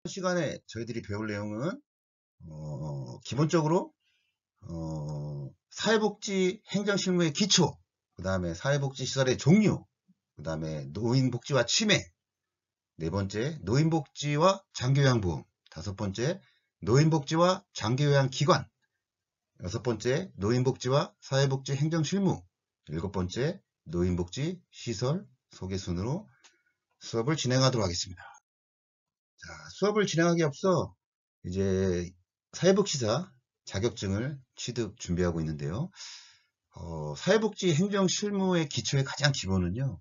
시간에 저희들이 배울 내용은 기본적으로 사회복지 행정실무의 기초, 그 다음에 사회복지시설의 종류, 그 다음에 노인복지와 치매, 네 번째 노인복지와 장기요양보험, 다섯 번째 노인복지와 장기요양기관, 여섯 번째 노인복지와 사회복지 행정실무, 일곱 번째 노인복지 시설 소개 순으로 수업을 진행하도록 하겠습니다. 자, 수업을 진행하기 앞서 이제 사회복지사 자격증을 취득 준비하고 있는데요. 사회복지 행정실무의 기초의 가장 기본은요,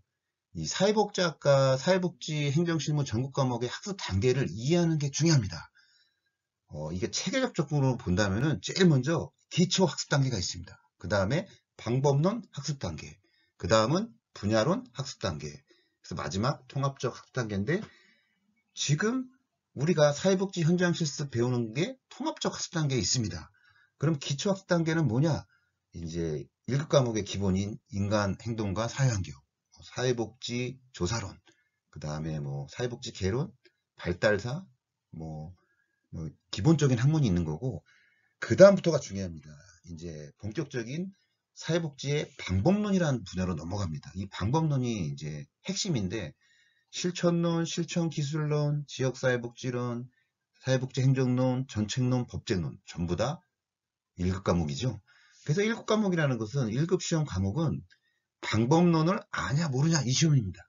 이 사회복지학과 사회복지 행정실무 전국 과목의 학습 단계를 이해하는 게 중요합니다. 이게 체계적 접근으로 본다면은 제일 먼저 기초 학습 단계가 있습니다. 그 다음에 방법론 학습 단계, 그 다음은 분야론 학습 단계, 그래서 마지막 통합적 학습 단계인데, 지금 우리가 사회복지 현장 실습 배우는 게 통합적 학습 단계에 있습니다. 그럼 기초 학습 단계는 뭐냐? 이제 1급 과목의 기본인 인간 행동과 사회환경, 사회복지 조사론, 그 다음에 뭐 사회복지 개론, 발달사, 뭐 기본적인 학문이 있는 거고, 그 다음부터가 중요합니다. 이제 본격적인 사회복지의 방법론이라는 분야로 넘어갑니다. 이 방법론이 이제 핵심인데, 실천론, 실천기술론, 지역사회복지론, 사회복지행정론, 정책론, 법제론 전부 다 1급 과목이죠. 그래서 1급 과목이라는 것은 1급 시험 과목은 방법론을 아냐 모르냐 이 시험입니다.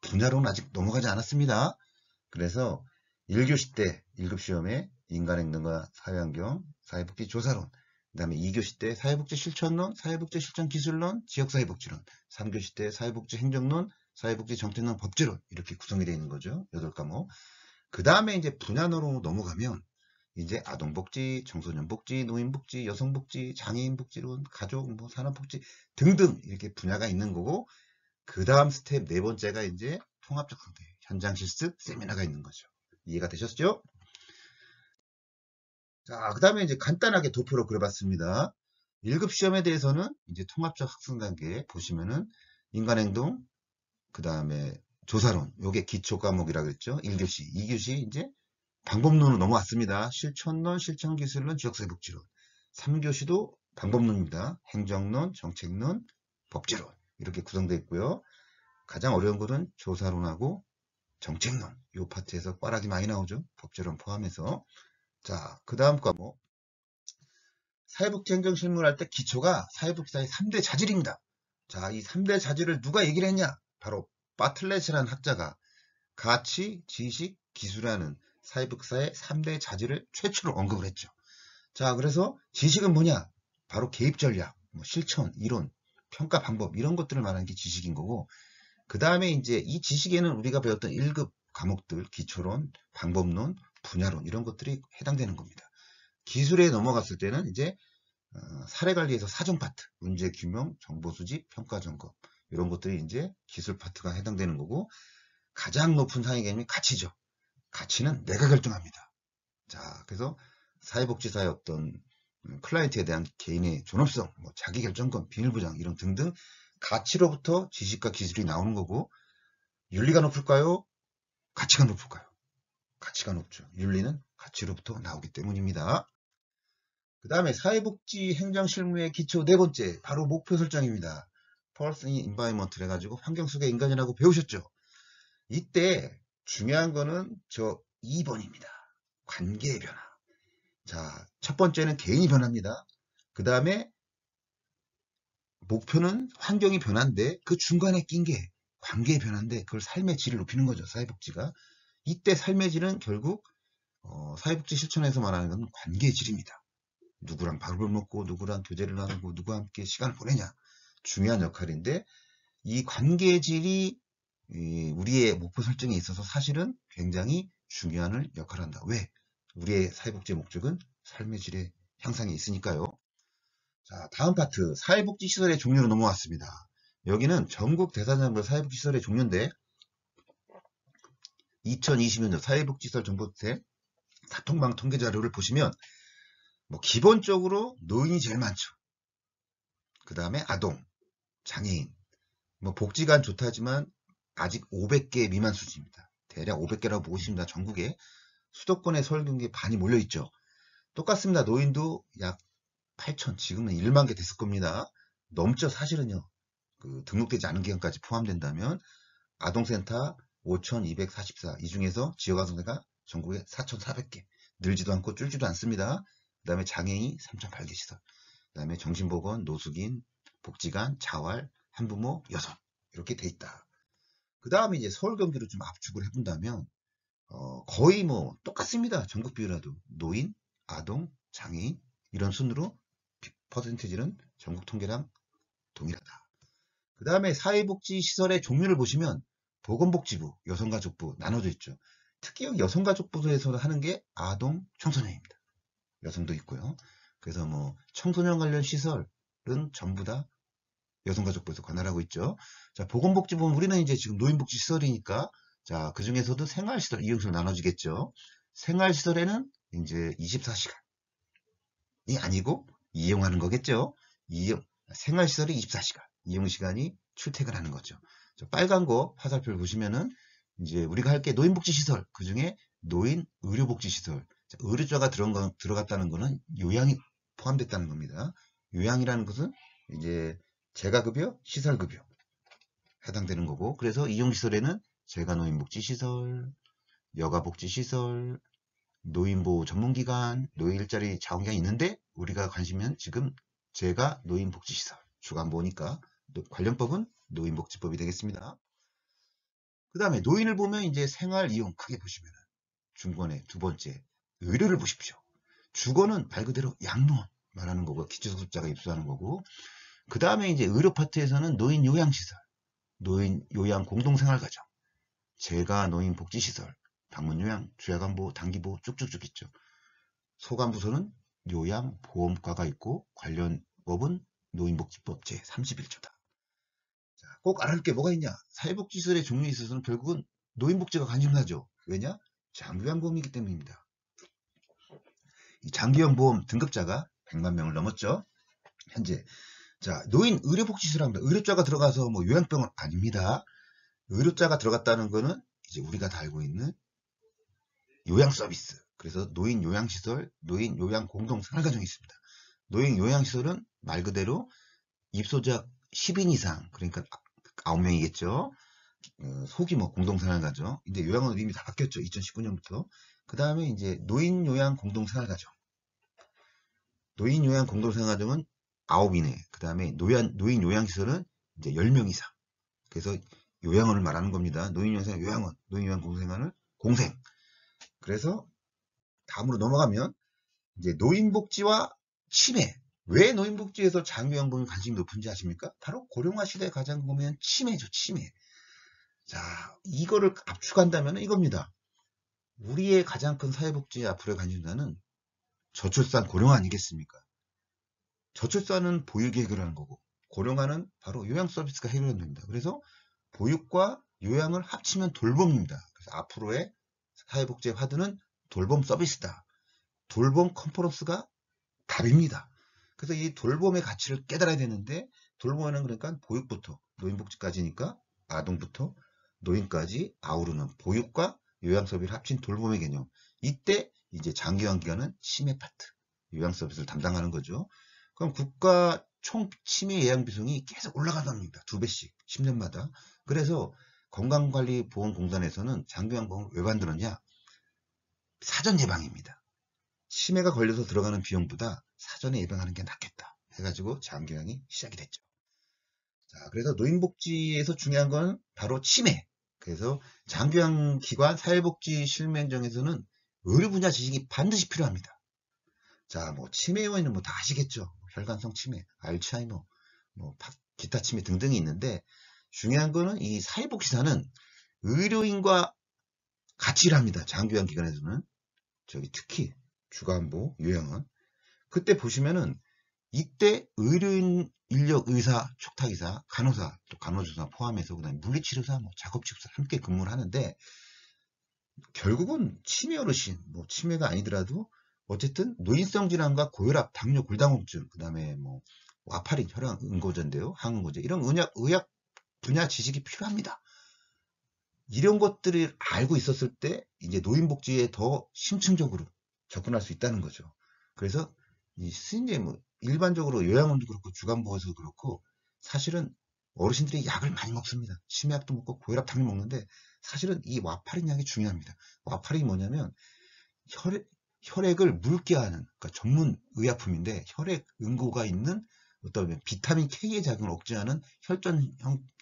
분야로는 아직 넘어가지 않았습니다. 그래서 1교시 때 1급 시험에 인간행동과 사회환경, 사회복지 조사론, 그 다음에 2교시 때 사회복지 실천론, 사회복지 실천기술론, 지역사회복지론, 3교시 때 사회복지 행정론, 사회복지 정책론, 법제론 이렇게 구성이 되어 있는 거죠. 8과목. 그 다음에 이제 분야로 넘어가면 이제 아동복지, 청소년복지, 노인복지, 여성복지, 장애인복지론, 가족, 뭐 산업복지 등등 이렇게 분야가 있는 거고, 그 다음 스텝 네 번째가 이제 통합적 상태, 현장 실습 세미나가 있는 거죠. 이해가 되셨죠? 자, 그 다음에 이제 간단하게 도표로 그려봤습니다. 1급 시험에 대해서는 이제 통합적 학습 단계 보시면은 인간행동, 그 다음에 조사론, 요게 기초 과목이라 그랬죠. 1교시, 2교시 이제 방법론으로 넘어왔습니다. 실천론, 실천기술론, 지역사회복지론. 3교시도 방법론입니다. 행정론, 정책론, 법제론 이렇게 구성되어 있고요. 가장 어려운 것은 조사론하고 정책론, 이 파트에서 꽈락이 많이 나오죠. 법제론 포함해서. 자, 그 다음 과목 사회복지 행정실무를 할 때 기초가 사회복지사의 3대 자질입니다. 자, 이 3대 자질을 누가 얘기를 했냐? 바로 바틀렛이라는 학자가 가치, 지식, 기술이라는 사회복지사의 3대 자질을 최초로 언급을 했죠. 자, 그래서 지식은 뭐냐? 바로 개입 전략, 뭐 실천, 이론, 평가 방법 이런 것들을 말하는 게 지식인 거고, 그 다음에 이제 이 지식에는 우리가 배웠던 1급 과목들, 기초론, 방법론, 분야론 이런 것들이 해당되는 겁니다. 기술에 넘어갔을 때는 이제 사례관리에서 사정 파트, 문제 규명, 정보 수집, 평가 점검 이런 것들이 이제 기술 파트가 해당되는 거고, 가장 높은 상위 개념이 가치죠. 가치는 내가 결정합니다. 자, 그래서 사회복지사의 어떤 클라이언트에 대한 개인의 존엄성, 뭐 자기결정권, 비밀보장 이런 등등 가치로부터 지식과 기술이 나오는 거고, 윤리가 높을까요? 가치가 높을까요? 가치가 높죠. 윤리는 가치로부터 나오기 때문입니다. 그 다음에 사회복지 행정실무의 기초 네 번째, 바로 목표 설정입니다. Person in Environment 해가지고 환경 속의 인간이라고 배우셨죠? 이때 중요한 거는 저 2번입니다. 관계의 변화. 자, 첫 번째는 개인이 변합니다. 그 다음에 목표는 환경이 변화인데 그 중간에 낀 게 관계의 변화인데 그걸 삶의 질을 높이는 거죠. 사회복지가. 이때 삶의 질은 결국 사회복지 실천에서 말하는 건 관계의 질입니다. 누구랑 밥을 먹고 누구랑 교제를 나누고 누구와 함께 시간을 보내냐. 중요한 역할인데 이 관계의 질이 우리의 목표 설정에 있어서 사실은 굉장히 중요한 역할을 한다. 왜? 우리의 사회복지의 목적은 삶의 질의 향상에 있으니까요. 자, 다음 파트 사회복지시설의 종류로 넘어왔습니다. 여기는 전국 대사정부 사회복지시설의 종류인데 2020년도 사회복지시설 정보대 사통방 통계 자료를 보시면 뭐 기본적으로 노인이 제일 많죠. 그 다음에 아동, 장애인, 뭐 복지관 좋다지만 아직 500개 미만 수준입니다. 대략 500개라고 보고 있습니다. 전국에. 수도권에 서울 경기에 많이 몰려있죠. 똑같습니다. 노인도 약 8천, 지금은 1만 개 됐을 겁니다. 넘죠, 사실은요. 그 등록되지 않은 기간까지 포함된다면 아동센터 5,244, 이 중에서 지역아동센터가 전국에 4,400개, 늘지도 않고 줄지도 않습니다. 그 다음에 장애인 3,008개 시설, 그 다음에 정신보건, 노숙인, 복지관, 자활, 한부모, 여성, 이렇게 돼 있다. 그 다음에 이제 서울 경기로 좀 압축을 해본다면 거의 뭐 똑같습니다. 전국 비율라도 노인, 아동, 장애인 이런 순으로 퍼센티지는 전국 통계랑 동일하다. 그 다음에 사회복지시설의 종류를 보시면 보건복지부, 여성가족부 나눠져 있죠. 특히 여성가족부에서 하는 게 아동, 청소년입니다. 여성도 있고요. 그래서 뭐 청소년 관련 시설은 전부 다 여성가족부에서 관할하고 있죠. 자, 보건복지부는 우리는 이제 지금 노인복지시설이니까 자, 그 중에서도 생활시설, 이용시설 나눠지겠죠. 생활시설에는 이제 24시간이 아니고 이용하는 거겠죠. 생활시설이 24시간, 이용시간이 출퇴근하는 거죠. 빨간 거 화살표를 보시면은 이제 우리가 할 게 노인복지시설, 그 중에 노인 의료복지시설. 의료자가 들어갔다는 거는 요양이 포함됐다는 겁니다. 요양이라는 것은 이제 재가급여, 시설급여 해당되는 거고, 그래서 이용시설에는 재가노인복지시설, 여가복지시설, 노인보호 전문기관, 노인 일자리 자원기관이 있는데 우리가 관심은 지금 재가노인복지시설, 주간보호니까 관련법은 노인복지법이 되겠습니다. 그 다음에 노인을 보면 이제 생활이용 크게 보시면 중간에 두 번째 의료를 보십시오. 주거는 말 그대로 양로원 말하는 거고 기초소득자가 입소하는 거고, 그 다음에 이제 의료 파트에서는 노인 요양시설, 노인 요양 공동생활가정, 재가 노인 복지시설, 방문요양, 주야간보호, 단기보호 쭉쭉쭉 있죠. 소관부서는 요양보험과가 있고 관련 법은 노인복지법 제31조다. 꼭 알아둘 게 뭐가 있냐? 사회복지시설의 종류에 있어서는 결국은 노인복지가 관심사죠. 왜냐? 장기요양보험이기 때문입니다. 이 장기요양보험 등급자가 100만 명을 넘었죠. 현재. 자, 노인 의료복지시설합니다. 의료자가 들어가서 뭐 요양병원 아닙니다. 의료자가 들어갔다는 거는 이제 우리가 다 알고 있는 요양서비스. 그래서 노인 요양시설, 노인 요양 공동생활가정이 있습니다. 노인 요양시설은 말 그대로 입소자 10인 이상, 그러니까 9명이겠죠. 소규모 공동생활가정. 근데 요양은 이미 다 바뀌었죠. 2019년부터. 그 다음에 이제 노인 요양 공동생활가정. 노인 요양 공동생활가정은 9이네. 그 다음에 노인 요양시설은 이제 10명 이상. 그래서 요양원을 말하는 겁니다. 노인 요양원, 노인 요양 공동생활을 공생. 그래서 다음으로 넘어가면 이제 노인복지와 치매. 왜 노인복지에서 장기요양보험이 관심이 높은지 아십니까? 바로 고령화 시대에 가장 보면 치매죠, 치매. 자, 이거를 압축한다면 이겁니다. 우리의 가장 큰 사회복지 앞으로의 관심사는 저출산 고령화 아니겠습니까? 저출산은 보육이 해결하는 거고, 고령화는 바로 요양 서비스가 해결됩니다. 그래서 보육과 요양을 합치면 돌봄입니다. 그래서 앞으로의 사회복지의 화두는 돌봄 서비스다. 돌봄 컨퍼런스가 답입니다. 그래서 이 돌봄의 가치를 깨달아야 되는데, 돌봄은 그러니까 보육부터 노인복지까지니까 아동부터 노인까지 아우르는 보육과 요양 서비스를 합친 돌봄의 개념. 이때 이제 장기요양 기관은 치매 파트, 요양 서비스를 담당하는 거죠. 그럼 국가 총 치매 예양 비중이 계속 올라가답니다. 2배씩 10년마다. 그래서 건강관리보험공단에서는 장기요양보험을 왜 만들었냐? 사전 예방입니다. 치매가 걸려서 들어가는 비용보다 사전에 예방하는 게 낫겠다 해가지고 장기요양이 시작이 됐죠. 자, 그래서 노인복지에서 중요한 건 바로 치매. 그래서 장기요양기관 사회복지 실무행정에서는 의료 분야 지식이 반드시 필요합니다. 자, 뭐 치매 요인은 뭐 다 아시겠죠. 혈관성 치매, 알츠하이머, 뭐 기타 치매 등등이 있는데, 중요한 거는 이 사회복지사는 의료인과 같이 일합니다. 장기요양기관에서는 특히 주간보, 요양원. 그때 보시면은 이때 의료인 인력, 의사, 촉탁의사, 간호사, 또 간호조사 포함해서 그다음에 물리치료사, 뭐 작업치료사 함께 근무를 하는데, 결국은 치매 어르신, 뭐 치매가 아니더라도 어쨌든 노인성 질환과 고혈압, 당뇨, 골다공증, 그다음에 뭐 와파린, 혈압 응고제인데요, 항응고제 이런 의학 분야 지식이 필요합니다. 이런 것들을 알고 있었을 때 이제 노인복지에 더 심층적으로 접근할 수 있다는 거죠. 그래서 이제 뭐 일반적으로 요양원도 그렇고 주간보호소도 그렇고 사실은 어르신들이 약을 많이 먹습니다. 치매약도 먹고 고혈압 당을 먹는데 사실은 이 와파린 약이 중요합니다. 와파린이 뭐냐면 혈액을 묽게 하는 그러니까 전문 의약품인데 혈액 응고가 있는 어떤 비타민 K의 작용을 억제하는 혈전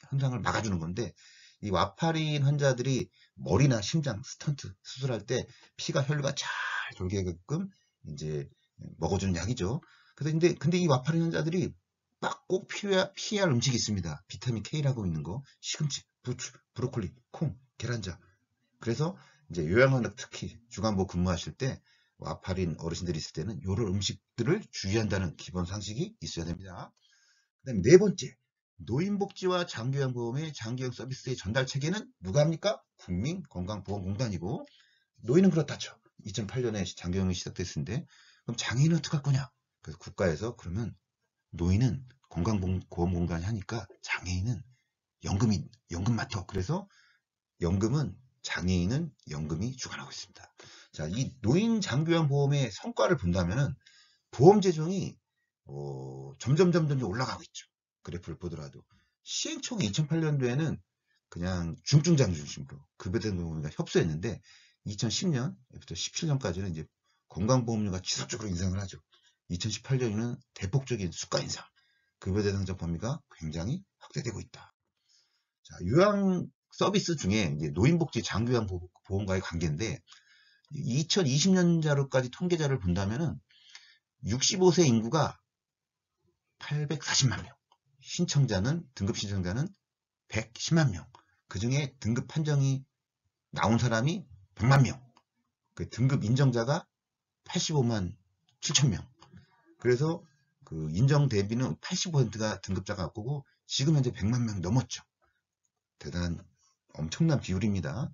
현상을 막아주는 건데 이 와파린 환자들이 머리나 심장 스턴트 수술할 때 피가 혈류가 잘 돌게끔 이제 먹어주는 약이죠. 근데 이 와파린 환자들이 딱 꼭 피해야 할 음식이 있습니다. 비타민 K라고 있는 거, 시금치, 부추, 브로콜리, 콩, 계란자. 그래서 이제 요양원 특히 주간보 근무하실 때 와파린 어르신들이 있을 때는 이런 음식들을 주의한다는 기본 상식이 있어야 됩니다. 그다음에 네 번째, 노인복지와 장기요양보험의 장기요양 서비스의 전달 체계는 누가 합니까? 국민건강보험공단이고 노인은 그렇다 쳐. 2008년에 장기요양이 시작됐는데 그럼 장애인은 어떻게 할 거냐? 그래서 국가에서 그러면 노인은 건강보험공단이 하니까 장애인은 연금 맡아. 그래서 연금은 장애인은 연금이 주관하고 있습니다. 자, 이 노인 장기요양보험의 성과를 본다면은 보험 재정이 점점 올라가고 있죠. 그래프를 보더라도 시행 초기 2008년도에는 그냥 중증장 중심으로 급여된 경우가 협소했는데 2010년부터 17년까지는 이제 건강보험료가 지속적으로 인상을 하죠. 2018년에는 대폭적인 수가 인상, 급여 대상자 범위가 굉장히 확대되고 있다. 자, 요양 서비스 중에 이제 노인복지 장기요양보험과의 관계인데 2020년 자료까지 통계자를 본다면은 65세 인구가 840만 명, 등급 신청자는 110만 명, 그 중에 등급 판정이 나온 사람이 100만 명, 그 등급 인정자가 85만 7천 명. 그래서 그 인정 대비는 80%가 등급자가 갖고 지금 현재 100만 명 넘었죠. 대단한 엄청난 비율입니다.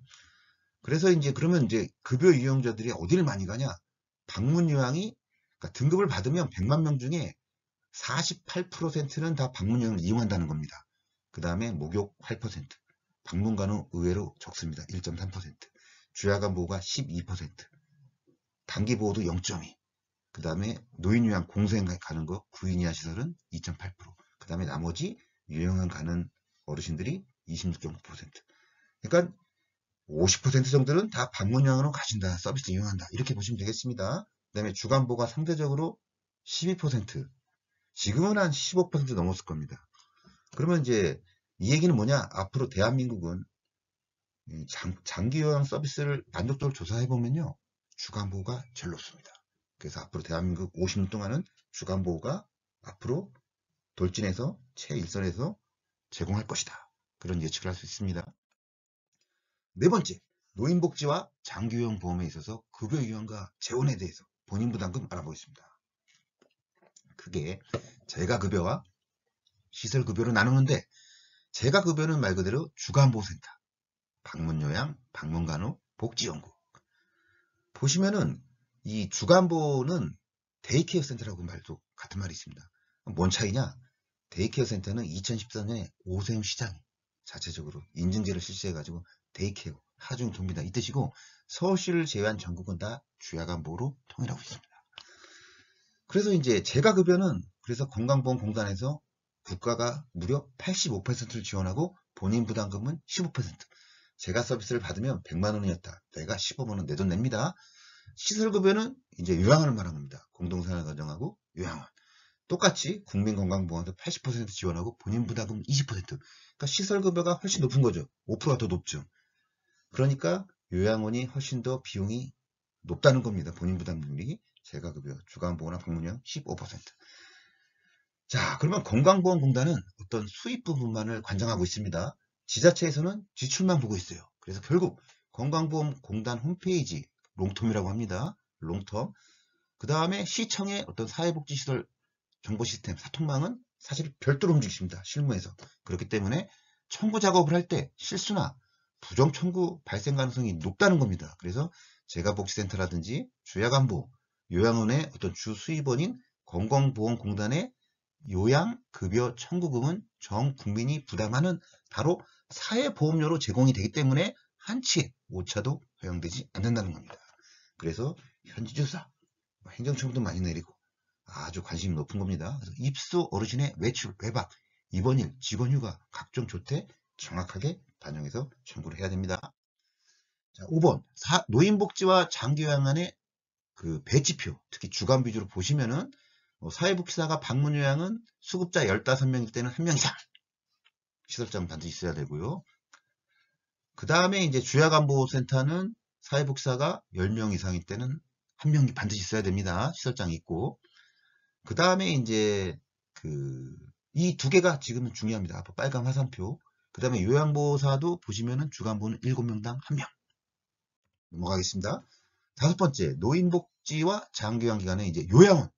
그래서 이제 그러면 이제 급여 이용자들이 어디를 많이 가냐? 방문 요양이 그러니까 등급을 받으면 100만 명 중에 48%는 다 방문 요양을 이용한다는 겁니다. 그 다음에 목욕 8%, 방문가는 의외로 적습니다. 1.3%, 주야간 보호가 12%, 단기 보호도 0.2%, 그 다음에 노인 요양 공소행 가는 거 9인 이하 시설은 2.8%, 그 다음에 나머지 요양원 가는 어르신들이 26.9%. 그러니까 50% 정도는 다 방문 요양으로 가신다, 서비스 이용한다 이렇게 보시면 되겠습니다. 그 다음에 주간보가 상대적으로 12%, 지금은 한 15% 넘었을 겁니다. 그러면 이제 이 얘기는 뭐냐? 앞으로 대한민국은 장기요양 서비스를 만족도를 조사해보면요. 주간보호가 제일 높습니다. 그래서 앞으로 대한민국 50년 동안은 주간보호가 앞으로 돌진해서 최일선에서 제공할 것이다. 그런 예측을 할 수 있습니다. 네 번째, 노인복지와 장기요양 보험에 있어서 급여 유형과 재원에 대해서 본인 부담금 알아보겠습니다. 크게 재가급여와 시설급여로 나누는데 재가급여는 말 그대로 주간보호센터, 방문요양, 방문간호, 복지연구. 보시면은 이 주간보호는 데이케어 센터라고 말도 같은 말이 있습니다. 뭔 차이냐? 데이케어 센터는 2014년에 오세훈 시장이 자체적으로 인증제를 실시해가지고 데이케어, 하중 동비다 이 뜻이고 서울시를 제외한 전국은 다 주야간보호로 통일하고 있습니다. 그래서 이제 재가급여는 그래서 건강보험공단에서 국가가 무려 85%를 지원하고 본인 부담금은 15%. 재가 서비스를 받으면 100만 원이었다. 내가 15만 원 내 돈 냅니다. 시설급여는 이제 요양원을 말한 겁니다. 공동생활가정하고 요양원. 똑같이 국민건강보험에서 80% 지원하고 본인 부담금 20%. 그러니까 시설급여가 훨씬 높은 거죠. 5%가 더 높죠. 그러니까 요양원이 훨씬 더 비용이 높다는 겁니다. 본인 부담금이. 재가급여, 주간보호나 방문요양 15%. 자, 그러면 건강보험공단은 어떤 수입 부분만을 관장하고 있습니다. 지자체에서는 지출만 보고 있어요. 그래서 결국 건강보험공단 홈페이지, 롱텀이라고 합니다. 롱텀. 그 다음에 시청의 어떤 사회복지시설 정보 시스템, 사통망은 사실 별도로 움직입니다. 실무에서. 그렇기 때문에 청구 작업을 할 때 실수나 부정 청구 발생 가능성이 높다는 겁니다. 그래서 재가복지센터라든지 주야간보호, 요양원의 어떤 주 수입원인 건강보험공단의 요양급여 청구금은 전 국민이 부담하는 바로 사회보험료로 제공이 되기 때문에 한 치의 오차도 허용되지 않는다는 겁니다. 그래서 현지조사, 행정처분도 많이 내리고 아주 관심이 높은 겁니다. 그래서 입소 어르신의 외출, 외박, 입원일, 직원휴가, 각종 조퇴 정확하게 반영해서 청구를 해야 됩니다. 자, 5번 노인복지와 장기요양안의 그 배치표, 특히 주간 위주로 보시면은 사회복지사가 방문 요양은 수급자 15명일 때는 1명 이상 시설장 반드시 있어야 되고요. 그 다음에 이제 주야간보호센터는 사회복지사가 10명 이상일 때는 1명이 반드시 있어야 됩니다. 시설장이 있고. 그 다음에 이제 이 두 개가 지금은 중요합니다. 빨간 화살표. 그 다음에 요양보호사도 보시면은 주간보호는 7명당 1명. 넘어가겠습니다. 5번째, 노인복지와 장기요양기관의 이제 요양원.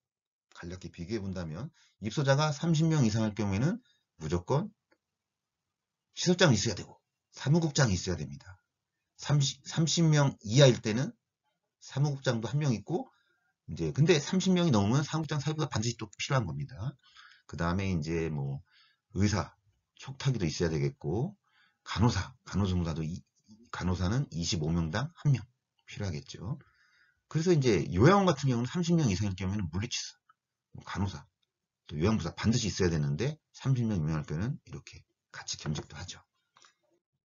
간략히 비교해 본다면, 입소자가 30명 이상일 경우에는 무조건 시설장이 있어야 되고, 사무국장이 있어야 됩니다. 30명 이하일 때는 사무국장도 1명 있고, 이제, 근데 30명이 넘으면 사무국장 사회보다 반드시 또 필요한 겁니다. 그 다음에 이제 뭐, 의사, 촉탁이도 있어야 되겠고, 간호사는 25명당 1명 필요하겠죠. 그래서 이제 요양원 같은 경우는 30명 이상일 경우에는 물리치사, 간호사, 또 요양부사 반드시 있어야 되는데 30명 이상일 경우는 이렇게 같이 겸직도 하죠.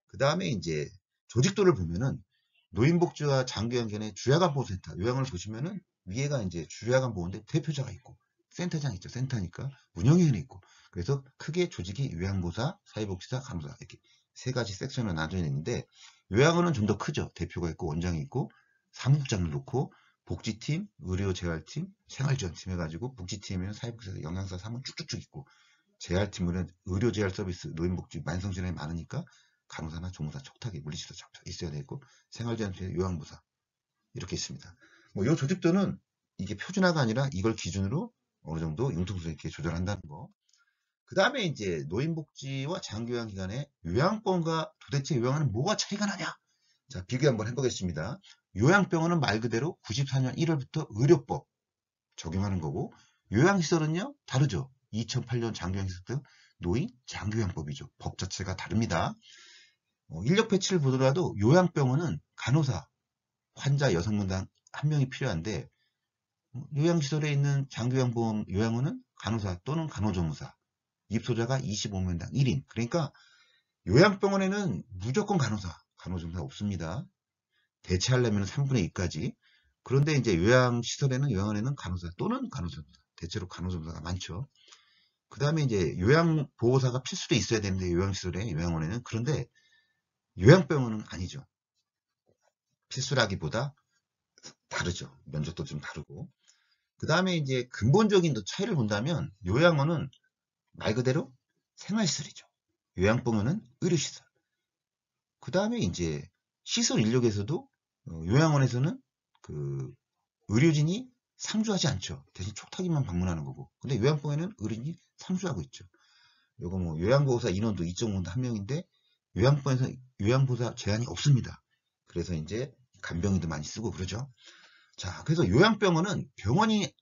그 다음에 이제 조직도를 보면은 노인복지와 장기요양기관의 주야간보호센터, 요양을 보시면은 위에가 이제 주야간보호인데 대표자가 있고 센터장 있죠. 센터니까 운영위원회 있고 그래서 크게 조직이 요양보호사, 사회복지사, 간호사 이렇게 세 가지 섹션을 나눠져 있는데 요양원은 좀 더 크죠. 대표가 있고 원장이 있고 사무국장을 놓고 복지팀, 의료재활팀, 생활지원팀 해가지고 복지팀에는 사회복지사, 영양사, 사무 쭉쭉쭉 있고 재활팀은 의료재활 서비스, 노인복지, 만성질환이 많으니까 간호사나 조무사, 촉탁이, 물리치사, 촉탁 있어야 되고 생활지원팀, 요양보사 이렇게 있습니다. 뭐 이 조직도는 이게 표준화가 아니라 이걸 기준으로 어느 정도 융통성 있게 조절한다는 거. 그 다음에 이제 노인복지와 장기요양기관의 요양병원과 도대체 요양원은 뭐가 차이가 나냐? 자, 비교 한번 해보겠습니다. 요양병원은 말 그대로 94년 1월부터 의료법 적용하는 거고 요양시설은요 다르죠. 2008년 장기요양시설 등 노인 장기요양법이죠. 법 자체가 다릅니다. 인력 배치를 보더라도 요양병원은 간호사, 환자 6명당 1명이 필요한데 요양시설에 있는 장기요양보험 요양원은 간호사 또는 간호조무사, 입소자가 25명당 1인. 그러니까 요양병원에는 무조건 간호사, 간호조무사 없습니다. 대체하려면 3분의 2까지. 그런데 이제 요양시설에는 요양원에는 간호사 또는 간호조무사, 대체로 간호조무사가 많죠. 그 다음에 이제 요양보호사가 필수로 있어야 되는데 요양시설에 요양원에는 그런데 요양병원은 아니죠. 필수라기보다 다르죠. 면적도 좀 다르고. 그 다음에 이제 근본적인 차이를 본다면 요양원은 말 그대로 생활시설이죠. 요양병원은 의료시설. 그 다음에 이제 시설 인력에서도 요양원에서는 그 의료진이 상주하지 않죠. 대신 촉탁이만 방문하는 거고. 근데 요양병원에는 의료진이 상주하고 있죠. 요거 뭐 요양보호사 인원도 2.5인 1명인데 요양병원에서 요양보호사 제한이 없습니다. 그래서 이제 간병인도 많이 쓰고 그러죠. 자, 그래서 요양병원은 병원이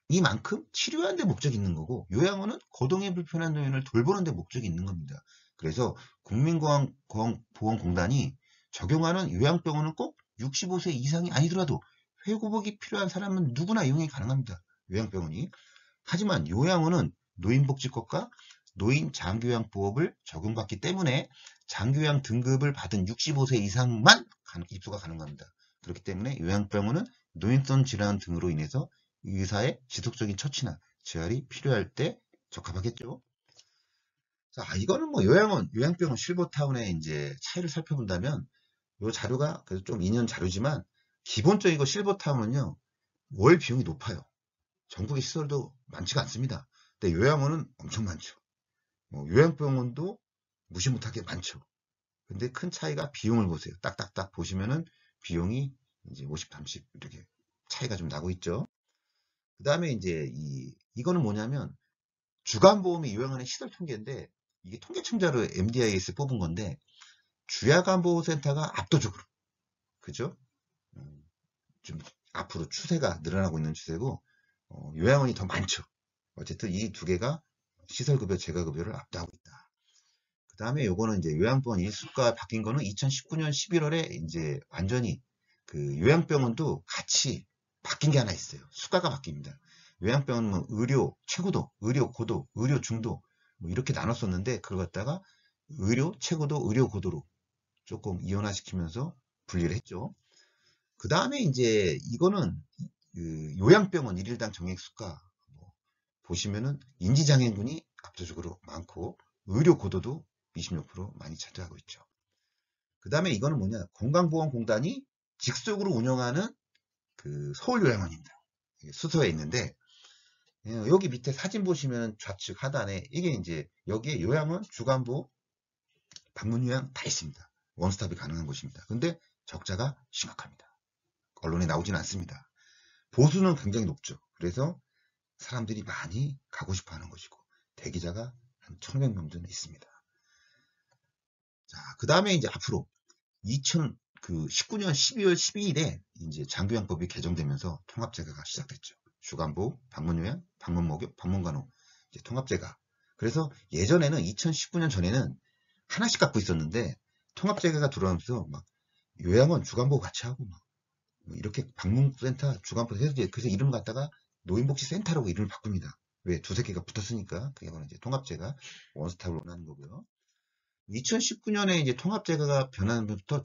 이만큼 치료하는 데 목적이 있는 거고 요양원은 거동이 불편한 노인을 돌보는 데 목적이 있는 겁니다. 그래서 국민보건공단이 적용하는 요양병원은 꼭 65세 이상이 아니더라도 회복이 필요한 사람은 누구나 이용이 가능합니다. 요양병원이. 하지만 요양원은 노인복지법과 노인장기요양보험을 적용받기 때문에 장기요양 등급을 받은 65세 이상만 입소가 가능합니다. 그렇기 때문에 요양병원은 노인성 질환 등으로 인해서 의사의 지속적인 처치나 재활이 필요할 때 적합하겠죠. 자, 이거는 뭐 요양병원 실버타운의 이제 차이를 살펴본다면 이 자료가 그래도 좀 2년 자료지만 기본적이고 실버타운은요 월 비용이 높아요. 전국의 시설도 많지가 않습니다. 근데 요양원은 엄청 많죠. 요양병원도 무시 못하게 많죠. 근데 큰 차이가 비용을 보세요. 딱딱딱 보시면은 비용이 이제 50, 30 이렇게 차이가 좀 나고 있죠. 그 다음에 이제 이거는 뭐냐면 주간보험이 요양원의 시설 통계인데 이게 통계청자로 MDIS 뽑은 건데 주야간보호센터가 압도적으로 그죠? 좀 앞으로 추세가 늘어나고 있는 추세고 요양원이 더 많죠. 어쨌든 이 두 개가 시설급여, 재가급여를 압도하고 있다. 그 다음에 요거는 이제 요양병원 일수가 바뀐 거는 2019년 11월에 이제 완전히 그 요양병원도 같이 바뀐 게 하나 있어요. 수가가 바뀝니다. 요양병원은 뭐 의료 최고도, 의료 고도, 의료 중도 뭐 이렇게 나눴었는데 그걸 갖다가 의료 최고도, 의료 고도로 조금 이원화시키면서 분리를 했죠. 그 다음에 이제 이거는 그 요양병원 일일당 정액 수가 뭐 보시면은 인지장애인군이 압도적으로 많고 의료 고도도 26% 많이 차지하고 있죠. 그 다음에 이거는 뭐냐, 건강보험공단이 직속으로 운영하는 그 서울요양원입니다. 수서에 있는데 여기 밑에 사진 보시면 좌측 하단에 이게 이제 여기에 요양원, 주간보, 방문요양 다 있습니다. 원스톱이 가능한 곳입니다. 근데 적자가 심각합니다. 언론에 나오진 않습니다. 보수는 굉장히 높죠. 그래서 사람들이 많이 가고 싶어 하는 것이고 대기자가 한 1,500명 정도 있습니다. 자, 그 다음에 이제 앞으로 2019년 12월 12일에 이제 장교양법이 개정되면서 통합제가가 시작됐죠. 주간보, 방문요양, 방문목욕, 방문간호 이제 통합제가. 그래서 예전에는 2019년 전에는 하나씩 갖고 있었는데 통합제가가 들어오면서 막 요양원 주간보 같이 하고 막 이렇게 방문센터 주간보 해서 그래서 이름을 갖다가 노인복지센터라고 이름을 바꿉니다. 왜 두세 개가 붙었으니까 그게 바로 이제 통합제가 원스톱을 원하는 거고요. 2019년에 이제 통합제가가 변하면부터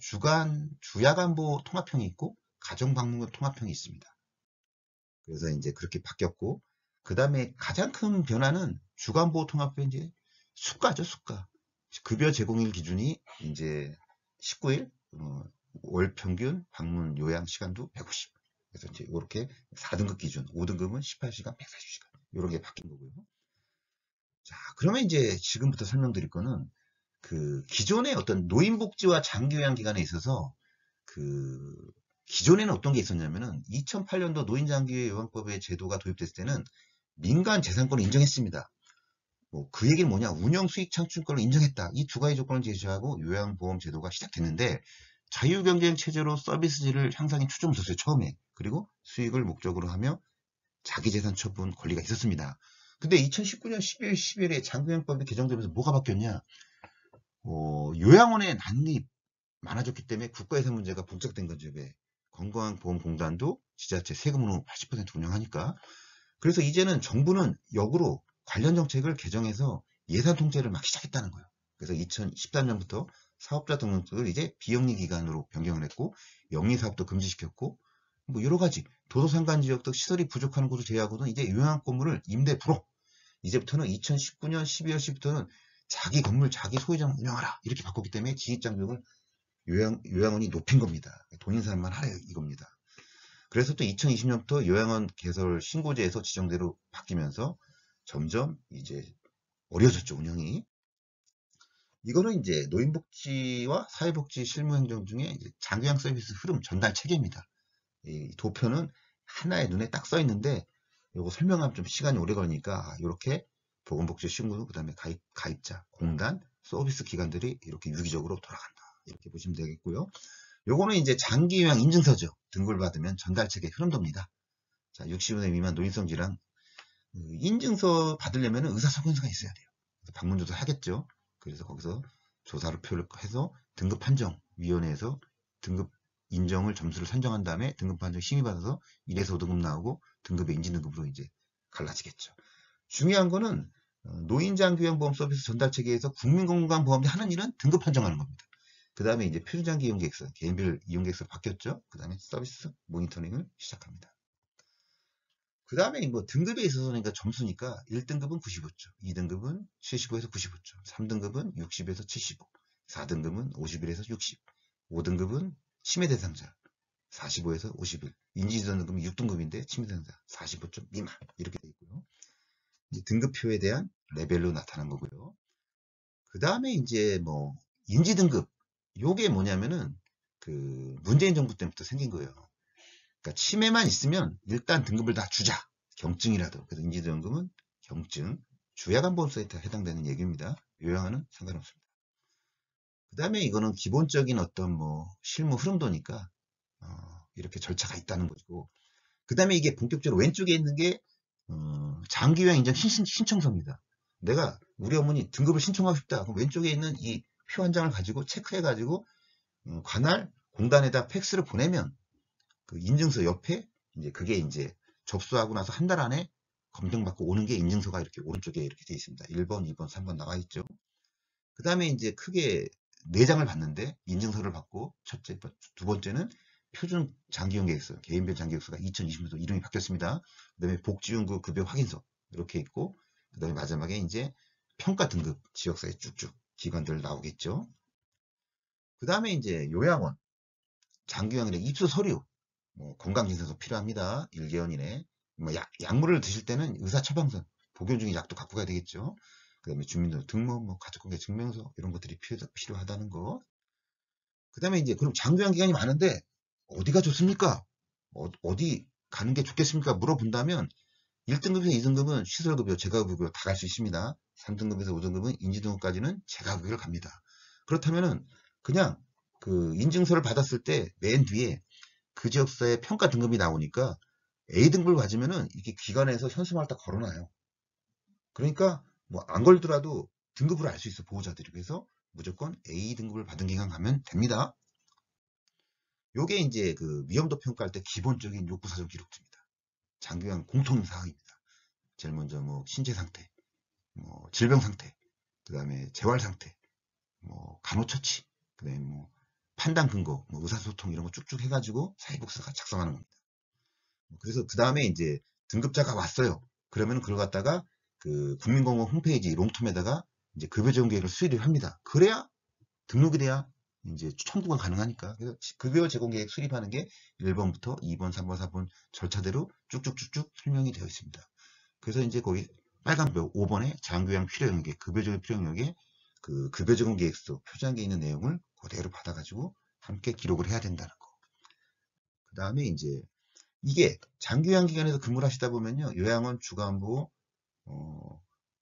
주야간보 통합형이 있고 가정방문관 통합형이 있습니다. 그래서 이제 그렇게 바뀌었고, 그 다음에 가장 큰 변화는 주간보 통합형 이제 수가죠, 수가. 급여 제공일 기준이 이제 19일, 월 평균 방문 요양 시간도 150. 그래서 이제 이렇게 4등급 기준, 5등급은 18시간, 140시간. 이런 게 바뀐 거고요. 자, 그러면 이제 지금부터 설명드릴 거는 그 기존의 어떤 노인복지와 장기요양기관에 있어서 그 기존에는 어떤 게 있었냐면은 2008년도 노인장기요양법의 제도가 도입됐을 때는 민간 재산권을 인정했습니다. 뭐 그 얘기는 뭐냐, 운영 수익 창출권을 인정했다. 이 두 가지 조건을 제시하고 요양보험 제도가 시작됐는데 자유경쟁 체제로 서비스질을 향상에 초점을 뒀어요, 처음에. 그리고 수익을 목적으로 하며 자기재산 처분 권리가 있었습니다. 근데 2019년 12월 10일에 장기요양법이 개정되면서 뭐가 바뀌었냐? 요양원의 난입 많아졌기 때문에 국가예산 문제가 봉착된 거죠. 왜? 건강보험공단도 지자체 세금으로 80% 운영하니까. 그래서 이제는 정부는 역으로 관련 정책을 개정해서 예산 통제를 막 시작했다는 거예요. 그래서 2013년부터 사업자 등록을 이제 비영리 기관으로 변경을 했고, 영리 사업도 금지시켰고, 뭐 여러 가지 도서상간 지역 등 시설이 부족한 곳을 제외하고는 이제 요양 건물을 임대 불어. 이제부터는 2019년 12월 10일부터는 자기 건물, 자기 소유자만 운영하라. 이렇게 바꿨기 때문에 진입장벽을 요양원이 높인 겁니다. 돈 있는 사람만 하라 이겁니다. 그래서 또 2020년부터 요양원 개설 신고제에서 지정대로 바뀌면서 점점 이제 어려졌죠, 운영이. 이거는 이제 노인복지와 사회복지 실무행정 중에 이제 장교양 서비스 흐름 전달 체계입니다. 이 도표는 하나의 눈에 딱 써 있는데 이거 설명하면 좀 시간이 오래 걸리니까 이렇게 보건복지 신고, 그 다음에 가입자, 공단, 서비스 기관들이 이렇게 유기적으로 돌아간다. 이렇게 보시면 되겠고요. 요거는 이제 장기요양 인증서죠. 등급을 받으면 전달책의 흐름도입니다. 자, 65세 미만 노인성 질환 인증서 받으려면 의사소견서가 있어야 돼요. 방문조사 하겠죠. 그래서 거기서 조사를 표를 해서 등급판정위원회에서 등급 인정을 점수를 산정한 다음에 등급판정 심의받아서 1에서 5등급 나오고 등급의 인지등급으로 이제 갈라지겠죠. 중요한 거는 노인장기요양보험 서비스 전달체계에서 국민건강보험이 하는 일은 등급 판정하는 겁니다. 그 다음에 이제 표준장기 이용계획서, 개인별 이용계획서 바뀌었죠. 그 다음에 서비스 모니터링을 시작합니다. 그 다음에 뭐 등급에 있어서는 그러니까 점수니까 1등급은 95점, 2등급은 75에서 95점, 3등급은 60에서 75, 4등급은 51에서 60, 5등급은 치매 대상자 45에서 51, 인지지원 등급은 6등급인데 치매 대상자 45점 미만 이렇게 되어 있고요. 이제 등급표에 대한 레벨로 나타난 거고요. 그 다음에 이제 뭐 인지등급, 요게 뭐냐면은 그 문재인 정부 때부터 생긴 거예요. 그러니까 치매만 있으면 일단 등급을 다 주자. 경증이라도. 그래서 인지등급은 경증, 주야간보험사에 해당되는 얘기입니다. 요양은 상관없습니다. 그 다음에 이거는 기본적인 어떤 뭐 실무 흐름도니까 이렇게 절차가 있다는 것이고, 그 다음에 이게 본격적으로 왼쪽에 있는 게 장기요양 인정 신청서입니다. 내가 우리 어머니 등급을 신청하고 싶다. 그럼 왼쪽에 있는 이 표 한 장을 가지고 체크해가지고 관할 공단에다 팩스를 보내면 그 인증서 옆에 이제 그게 이제 접수하고 나서 한 달 안에 검증받고 오는 게 인증서가 이렇게 오른쪽에 이렇게 되어 있습니다. 1번, 2번, 3번 나와 있죠. 그 다음에 이제 크게 4장을 받는데 인증서를 받고 첫째, 두 번째는 표준 장기용 계획서, 개인별 장기계획서가 2020년도 이름이 바뀌었습니다. 그 다음에 복지연구 급여 확인서 이렇게 있고 그 다음에 마지막에 이제 평가 등급 지역사회 쭉쭉 기관들 나오겠죠. 그 다음에 이제 요양원, 장기요양원의 입소 서류, 뭐 건강진단서 필요합니다. 1개월 이내. 뭐 약물을 드실 때는 의사처방서, 복용 중인 약도 갖고 가야 되겠죠. 그 다음에 주민등록 등본, 뭐 가족관계 증명서 이런 것들이 필요하다는 거. 그 다음에 이제 그럼 장기요양 기간이 많은데 어디가 좋습니까? 어디 가는 게 좋겠습니까? 물어본다면 1등급에서 2등급은 시설급여, 재가급여 다 갈 수 있습니다. 3등급에서 5등급은 인지등급까지는 재가급여를 갑니다. 그렇다면은 그냥 그 인증서를 받았을 때 맨 뒤에 그 지역사회 평가 등급이 나오니까 A등급을 가지면은 이게 기관에서 현수막을 딱 걸어놔요. 그러니까 뭐 안 걸더라도 등급을 알 수 있어, 보호자들이. 그래서 무조건 A등급을 받은 기관 가면 됩니다. 요게 이제 그 위험도 평가할 때 기본적인 욕구사정 기록집니다. 장기요양 공통사항입니다. 제일 먼저 뭐 신체 상태, 뭐 질병 상태, 그 다음에 재활 상태, 뭐 간호처치, 그 다음에 뭐 판단 근거, 뭐 의사소통 이런 거 쭉쭉 해가지고 사회복지사가 작성하는 겁니다. 그래서 그 다음에 이제 등급자가 왔어요. 그러면 그걸 갖다가 그 국민공무원 홈페이지 롱텀에다가 이제 급여지원 계획을 수립을 합니다. 그래야 등록이 돼야 이제 청구가 가능하니까. 그래서 급여 제공 계획 수립하는 게 1번부터 2번, 3번, 4번 절차대로 쭉쭉쭉쭉 설명이 되어 있습니다. 그래서 이제 거기 빨간표 5번에 장기요양 필요영역에 급여 제공 필요영역에 그 급여 제공 계획서 표장에 있는 내용을 그대로 받아가지고 함께 기록을 해야 된다는 거. 그 다음에 이제 이게 장기요양 기관에서 근무를 하시다 보면요, 요양원, 주간보호,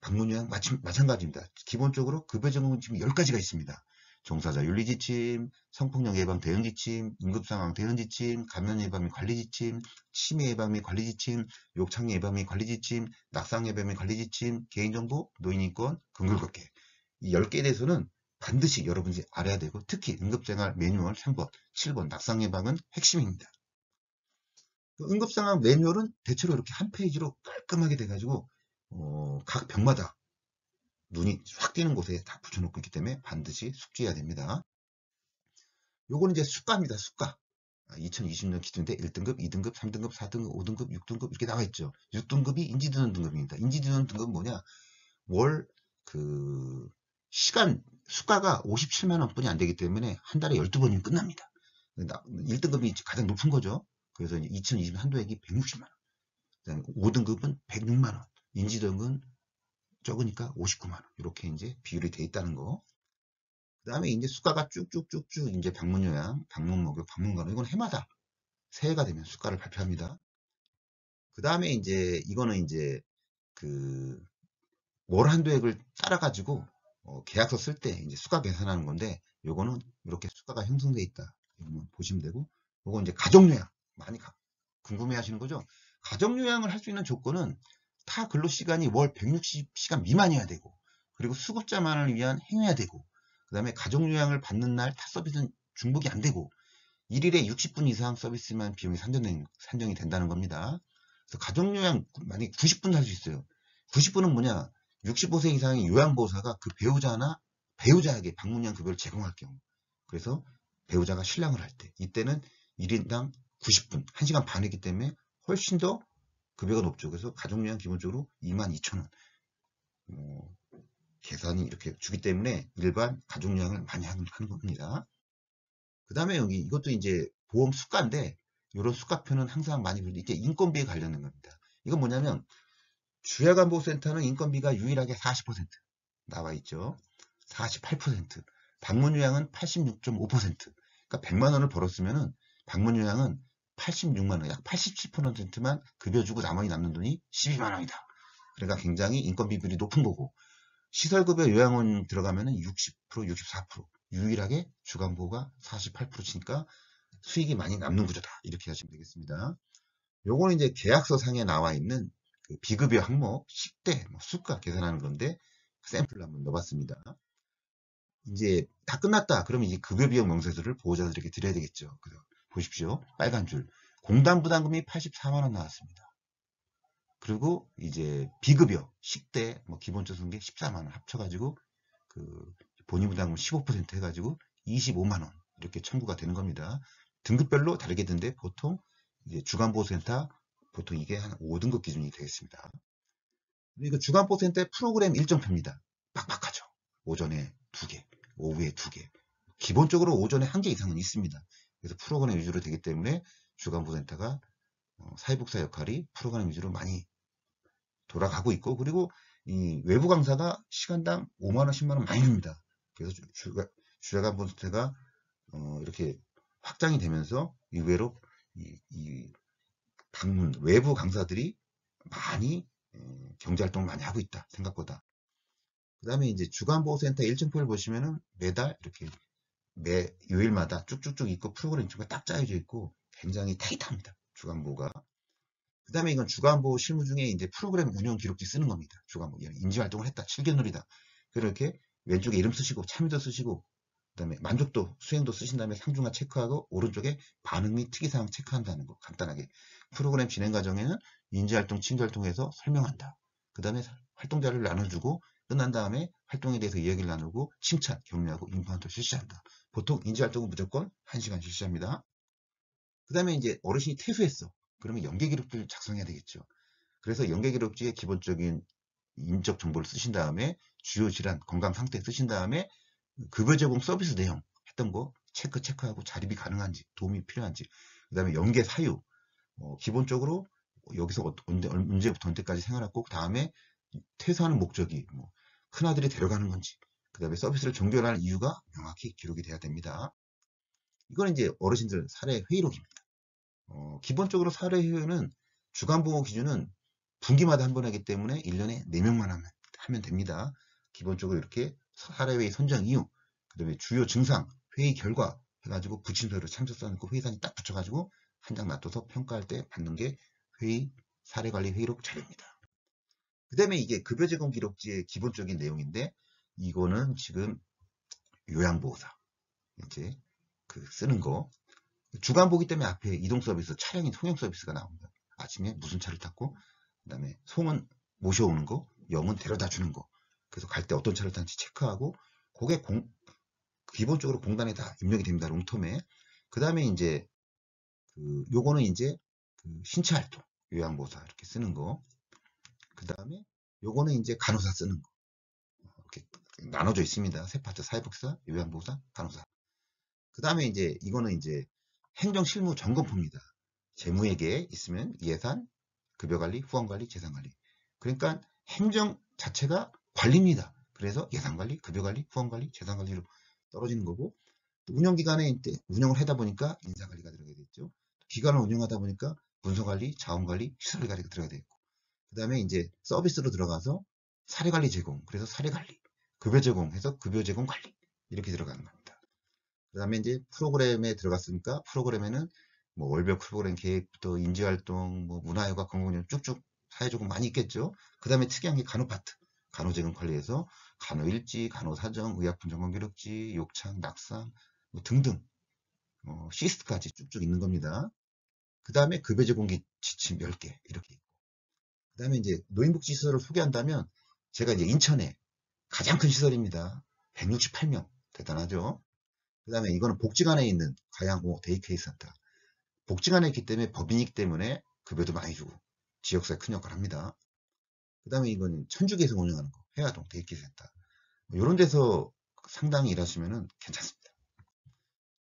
방문요양 마찬가지입니다. 기본적으로 급여 제공은 지금 10가지가 있습니다. 종사자 윤리 지침, 성폭력 예방 대응 지침, 응급상황 대응 지침, 감염 예방 및 관리 지침, 치매 예방 및 관리 지침, 욕창 예방 및 관리 지침, 낙상 예방 및 관리 지침, 개인정보, 노인인권, 근글걷기. 이 10개에 대해서는 반드시 여러분이 알아야 되고, 특히 응급생활 매뉴얼 3번, 7번 낙상 예방은 핵심입니다. 응급상황 매뉴얼은 대체로 이렇게 한 페이지로 깔끔하게 돼가지고 각 병마다 눈이 확 띄는 곳에 다 붙여놓고 있기 때문에 반드시 숙지해야 됩니다. 요거는 이제 수가입니다. 수가. 2020년 기준인데 1등급, 2등급, 3등급, 4등급, 5등급, 6등급 이렇게 나와 있죠. 6등급이 인지도는 등급입니다. 인지도는 등급은 뭐냐? 월 그 시간 수가가 57만 원뿐이 안 되기 때문에 한 달에 12번이면 끝납니다. 1등급이 가장 높은 거죠. 그래서 2020 한도액이 160만 원. 5등급은 106만 원. 인지등급은 적으니까 59만 원. 이렇게 이제 비율이 돼 있다는 거. 그 다음에 이제 수가가 쭉쭉쭉쭉 이제 방문요양, 방문목욕, 방문간호 이건 해마다 새해가 되면 수가를 발표합니다. 그 다음에 이제 이거는 이제 그 월 한도액을 따라가지고 계약서 쓸 때 이제 수가 계산하는 건데 요거는 이렇게 수가가 형성돼 있다. 이거 보시면 되고 요거 이제 가족요양 많이 궁금해 하시는 거죠? 가족요양을 할 수 있는 조건은 타 근로시간이 월 160시간 미만이어야 되고 그리고 수급자만을 위한 행위여야 되고 그 다음에 가족요양을 받는 날 타 서비스는 중복이 안 되고 1일에 60분 이상 서비스만 비용이 산정이 된다는 겁니다. 그래서 가족요양 만약에 90분 할 수 있어요. 90분은 뭐냐? 65세 이상의 요양보호사가 그 배우자에게 방문요양 급여를 제공할 경우 그래서 배우자가 신랑을 할 때 이때는 1인당 90분, 1시간 반이기 때문에 훨씬 더 급여가 높죠. 그래서 가족요양 기본적으로 22,000원 계산이 이렇게 주기 때문에 일반 가족요양을 많이 하는 겁니다. 그 다음에 여기 이것도 이제 보험 수가인데 이런 수가표는 항상 많이 부르는데 이게 인건비에 관련된 겁니다. 이건 뭐냐면 주야간보호센터는 인건비가 유일하게 40% 나와 있죠. 48%. 방문요양은 86.5%. 그러니까 100만 원을 벌었으면은 방문요양은 86만 원, 약 87%만 급여 주고 나머지 남는 돈이 12만 원이다. 그러니까 굉장히 인건비 비율이 높은 거고 시설급여 요양원 들어가면은 60%, 64%. 유일하게 주간보호가 48% 치니까 수익이 많이 남는 구조다. 이렇게 하시면 되겠습니다. 요거는 이제 계약서 상에 나와 있는 그 비급여 항목 10대 수가 계산하는 건데 샘플을 한번 넣어봤습니다. 이제 다 끝났다. 그러면 이제 급여 비용 명세서를 보호자들에게 드려야 되겠죠. 그래서 보십시오. 빨간 줄. 공단 부담금이 84만 원 나왔습니다. 그리고 이제 비급여, 식대, 뭐 기본적 승계 14만 원 합쳐가지고 그 본인 부담금 15% 해가지고 25만 원 이렇게 청구가 되는 겁니다. 등급별로 다르게 되는데 보통 이제 주간보호센터 보통 이게 한 5등급 기준이 되겠습니다. 그리고 주간보호센터의 프로그램 일정표입니다. 빡빡하죠. 오전에 2개, 오후에 2개. 기본적으로 오전에 1개 이상은 있습니다. 그래서 프로그램 위주로 되기 때문에 주간보호센터가 사회복사 역할이 프로그램 위주로 많이 돌아가고 있고, 그리고 이 외부 강사가 시간당 5만원, 10만원 많이 줍니다. 그래서 주간보호센터가 이렇게 확장이 되면서 의외로 이 방문 외부 강사들이 많이 경제활동을 많이 하고 있다 생각보다. 그 다음에 이제 주간보호센터 일정표를 보시면은 매달 이렇게 매 요일마다 쭉쭉쭉 있고 프로그램 일정가 딱 짜여져 있고 굉장히 타이트합니다. 주간보호가. 그 다음에 이건 주간보호 실무 중에 이제 프로그램 운영 기록지 쓰는 겁니다. 주간보호. 인지활동을 했다. 7개월이다. 그렇게 왼쪽에 이름 쓰시고 참여도 쓰시고 그 다음에 만족도, 수행도 쓰신 다음에 상중하 체크하고 오른쪽에 반응 및 특이사항 체크한다는 거 간단하게. 프로그램 진행 과정에는 인지활동, 친교활동에서 설명한다. 그 다음에 활동 자료를 나눠주고 끝난 다음에 활동에 대해서 이야기를 나누고 칭찬, 격려하고 인포한도 실시한다. 보통 인지활동은 무조건 1시간 실시합니다. 그 다음에 이제 어르신이 퇴소했어. 그러면 연계기록지를 작성해야 되겠죠. 그래서 연계기록지에 기본적인 인적 정보를 쓰신 다음에 주요 질환, 건강 상태 쓰신 다음에 급여 제공 서비스 내용 했던 거 체크하고 자립이 가능한지 도움이 필요한지 그 다음에 연계 사유 기본적으로 여기서 언제부터 언제까지 생활했고 그 다음에 퇴소하는 목적이 뭐 큰아들이 데려가는 건지 그 다음에 서비스를 종결하는 이유가 명확히 기록이 돼야 됩니다. 이건 이제 어르신들 사례 회의록입니다. 기본적으로 사례 회의는 주간보호 기준은 분기마다 한 번 하기 때문에 1년에 4명만 하면 됩니다. 기본적으로 이렇게 사례회의 선정 이유, 그 다음에 주요 증상, 회의 결과 해가지고 부침서로 참석사 넣고 회의사진 딱 붙여가지고 한 장 놔둬서 평가할 때 받는 게 회의 사례관리 회의록 자료입니다. 그 다음에 이게 급여 제공 기록지의 기본적인 내용인데 이거는 지금 요양보호사 이제 그 쓰는 거 주간 보기 때문에 앞에 이동 서비스, 차량인 통영 서비스가 나옵니다. 아침에 무슨 차를 탔고, 그 다음에 송은 모셔오는 거, 영은 데려다 주는 거. 그래서 갈 때 어떤 차를 타는지 체크하고, 그게 기본적으로 공단에 다 입력이 됩니다. 롱텀에. 그 다음에 이제, 요거는 이제, 신체 활동, 요양보호사 이렇게 쓰는 거. 그 다음에, 요거는 이제 간호사 쓰는 거. 이렇게 나눠져 있습니다. 세 파트, 사회복사, 요양보호사, 간호사. 그 다음에 이제, 이거는 이제, 행정실무 점검표입니다. 재무회계에 있으면 예산, 급여관리, 후원관리, 재산관리. 그러니까 행정 자체가 관리입니다. 그래서 예산관리, 급여관리, 후원관리, 재산관리로 떨어지는 거고 운영기간에 운영을 하다 보니까 인사관리가 들어가야 되겠죠. 기간을 운영하다 보니까 문서관리, 자원관리, 시설관리가 들어가야 되겠고 그 다음에 이제 서비스로 들어가서 사례관리 제공, 그래서 사례관리, 급여 제공해서 급여 제공 관리 이렇게 들어가는 겁니다. 그 다음에 이제 프로그램에 들어갔으니까 프로그램에는 뭐 월별 프로그램 계획부터 인지활동, 뭐 문화휴가, 건강운영 쭉쭉 사회적으로 많이 있겠죠. 그 다음에 특이한 게 간호 파트, 간호재건 관리에서 간호일지, 간호사정, 의약품 점검기록지, 욕창, 낙상 뭐 등등 시스트까지 쭉쭉 있는 겁니다. 그 다음에 급여제공기 지침 10개 이렇게 있고 그 다음에 이제 노인복지시설을 소개한다면 제가 이제 인천에 가장 큰 시설입니다. 168명 대단하죠. 그 다음에 이거는 복지관에 있는 가양호 데이케이 센터. 복지관에 있기 때문에 법인이기 때문에 급여도 많이 주고 지역사회 큰 역할을 합니다. 그 다음에 이거는 천주교에서 운영하는 거 해화동 데이케이 센터. 이런 데서 상당히 일하시면 괜찮습니다.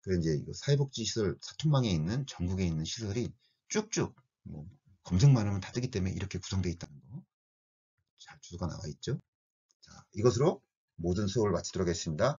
그 이제 사회복지시설 사통망에 있는 전국에 있는 시설이 쭉쭉 뭐 검색만 하면 다 뜨기 때문에 이렇게 구성되어 있다는 거. 자, 주소가 나와 있죠. 자, 이것으로 모든 수업을 마치도록 하겠습니다.